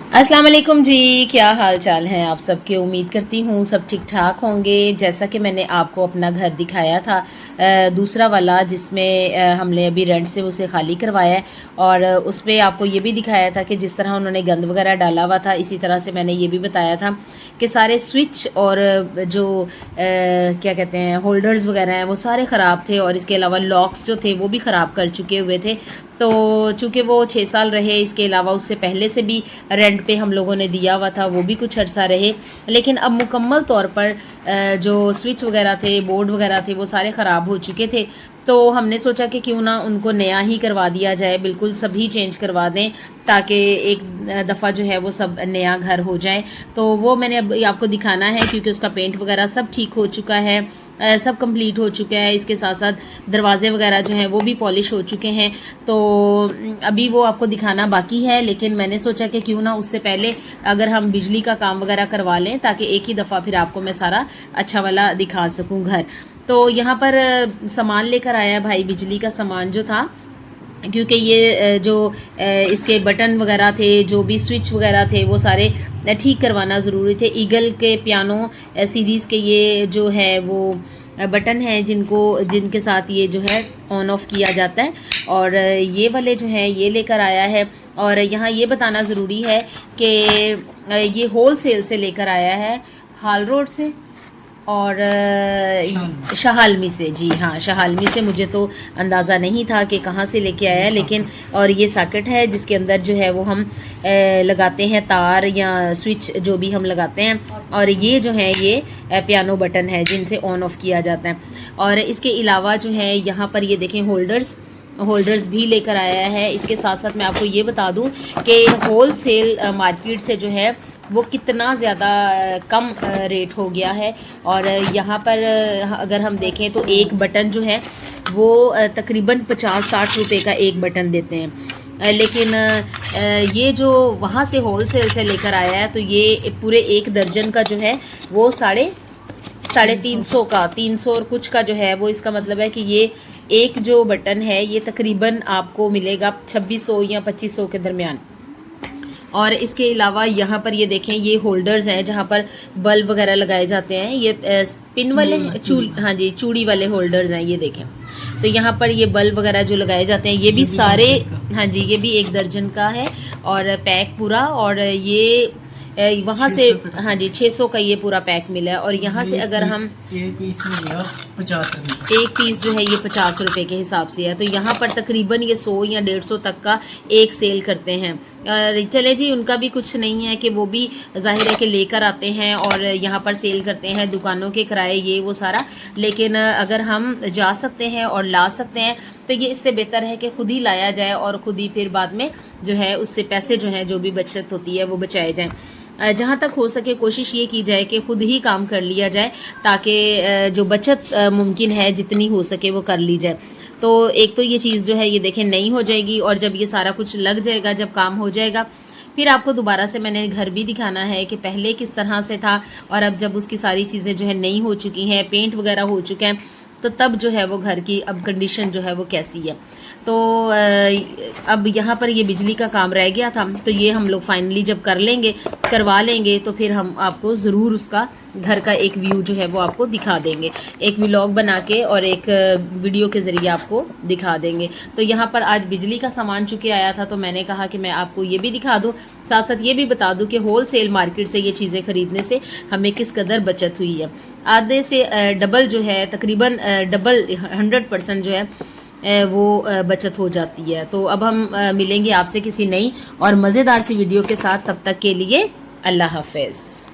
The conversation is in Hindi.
अस्सलाम वालेकुम जी, क्या हाल चाल हैं आप सबके। उम्मीद करती हूँ सब ठीक ठाक होंगे। जैसा कि मैंने आपको अपना घर दिखाया था दूसरा वाला, जिसमें हमने अभी रेंट से उसे खाली करवाया है, और उस पर आपको ये भी दिखाया था कि जिस तरह उन्होंने गंद वगैरह डाला हुआ था, इसी तरह से मैंने ये भी बताया था कि सारे स्विच और जो क्या कहते हैं होल्डर्स वगैरह हैं वो सारे ख़राब थे, और इसके अलावा लॉक्स जो थे वो भी ख़राब कर चुके हुए थे। तो चूँकि वो 6 साल रहे, इसके अलावा उससे पहले से भी रेंट पे हम लोगों ने दिया हुआ था, वो भी कुछ अर्सा रहे, लेकिन अब मुकम्मल तौर पर जो स्विच वगैरह थे, बोर्ड वगैरह थे, वो सारे ख़राब हो चुके थे। तो हमने सोचा कि क्यों ना उनको नया ही करवा दिया जाए, बिल्कुल सभी चेंज करवा दें, ताकि एक दफ़ा जो है वो सब नया घर हो जाए। तो वो मैंने अब आपको दिखाना है, क्योंकि उसका पेंट वगैरह सब ठीक हो चुका है, सब कंप्लीट हो चुका है। इसके साथ साथ दरवाज़े वगैरह जो हैं वो भी पॉलिश हो चुके हैं। तो अभी वो आपको दिखाना बाकी है, लेकिन मैंने सोचा कि क्यों ना उससे पहले अगर हम बिजली का काम वगैरह करवा लें, ताकि एक ही दफ़ा फिर आपको मैं सारा अच्छा वाला दिखा सकूं घर। तो यहाँ पर सामान लेकर आया भाई, बिजली का सामान जो था, क्योंकि ये जो इसके बटन वगैरह थे, जो भी स्विच वगैरह थे, वो सारे ठीक करवाना ज़रूरी थे। ईगल के पियानो सीरीज़ के ये जो है वो बटन हैं जिनके साथ ये जो है ऑन ऑफ़ किया जाता है, और ये वाले जो हैं ये लेकर आया है। और यहाँ ये बताना ज़रूरी है कि ये होल सेल से लेकर आया है, हाल रोड से और शाहालमी से। जी हाँ, शाहालमी से। मुझे तो अंदाज़ा नहीं था कि कहाँ से लेके आया है, लेकिन और ये सॉकेट है जिसके अंदर जो है वो हम लगाते हैं तार या स्विच, जो भी हम लगाते हैं। और ये जो है ये पियानो बटन है जिनसे ऑन ऑफ़ किया जाता है। और इसके अलावा जो है यहाँ पर ये देखें होल्डर्स भी लेकर आया है। इसके साथ साथ मैं आपको ये बता दूं कि होल सेल मार्केट से जो है वो कितना ज़्यादा कम रेट हो गया है। और यहाँ पर अगर हम देखें तो एक बटन जो है वो तकरीबन 50-60 रुपए का एक बटन देते हैं, लेकिन ये जो वहाँ से होल सेल से लेकर आया है, तो ये पूरे एक दर्जन का जो है वो साढ़े 350 का, 300 और कुछ का जो है वो, इसका मतलब है कि ये एक जो बटन है ये तकरीबन आपको मिलेगा 2600 या 2500 के दरमियान। और इसके अलावा यहाँ पर ये देखें, ये होल्डर्स हैं जहाँ पर बल्ब वगैरह लगाए जाते हैं। ये पिन वाले हाँ जी, चूड़ी वाले होल्डर्स हैं, ये देखें। तो यहाँ पर ये बल्ब वगैरह जो लगाए जाते हैं, ये भी सारे, हाँ जी, ये भी एक दर्जन का है और पैक पूरा। और ये वहाँ से, हाँ जी, 600 का ये पूरा पैक मिला है। और यहाँ से अगर हम एक पीस मिलेगा 50 रुपये, एक पीस जो है ये 50 रुपये के हिसाब से है। तो यहाँ पर तकरीबन ये 100 या 150 तक का एक सेल करते हैं। और चले जी, उनका भी कुछ नहीं है कि वो भी ज़ाहिर है कि लेकर आते हैं और यहाँ पर सेल करते हैं, दुकानों के किराए ये वो सारा। लेकिन अगर हम जा सकते हैं और ला सकते हैं तो ये इससे बेहतर है कि खुद ही लाया जाए, और खुद ही फिर बाद में जो है उससे पैसे जो हैं, जो भी बचत होती है वो बचाए जाएँ। जहाँ तक हो सके कोशिश ये की जाए कि खुद ही काम कर लिया जाए, ताकि जो बचत मुमकिन है जितनी हो सके वो कर ली जाए। तो एक तो ये चीज़ जो है ये देखें नई हो जाएगी, और जब ये सारा कुछ लग जाएगा, जब काम हो जाएगा, फिर आपको दोबारा से मैंने घर भी दिखाना है कि पहले किस तरह से था, और अब जब उसकी सारी चीज़ें जो है नई हो चुकी हैं, पेंट वगैरह हो चुके हैं, तो तब जो है वो घर की अब कंडीशन जो है वो कैसी है। तो अब यहाँ पर ये बिजली का काम रह गया था, तो ये हम लोग फाइनली जब करवा लेंगे तो फिर हम आपको ज़रूर उसका घर का एक व्यू जो है वो आपको दिखा देंगे, एक व्लॉग बना के और एक वीडियो के ज़रिए आपको दिखा देंगे। तो यहाँ पर आज बिजली का सामान चुके आया था, तो मैंने कहा कि मैं आपको ये भी दिखा दूँ, साथ साथ ये भी बता दूँ कि होल सेल मार्केट से ये चीज़ें ख़रीदने से हमें किस कदर बचत हुई है। आधे से डबल जो है, तकरीबन डबल 100% जो है वो बचत हो जाती है। तो अब हम मिलेंगे आपसे किसी नई और मज़ेदार सी वीडियो के साथ। तब तक के लिए अल्लाह हाफ़िज़।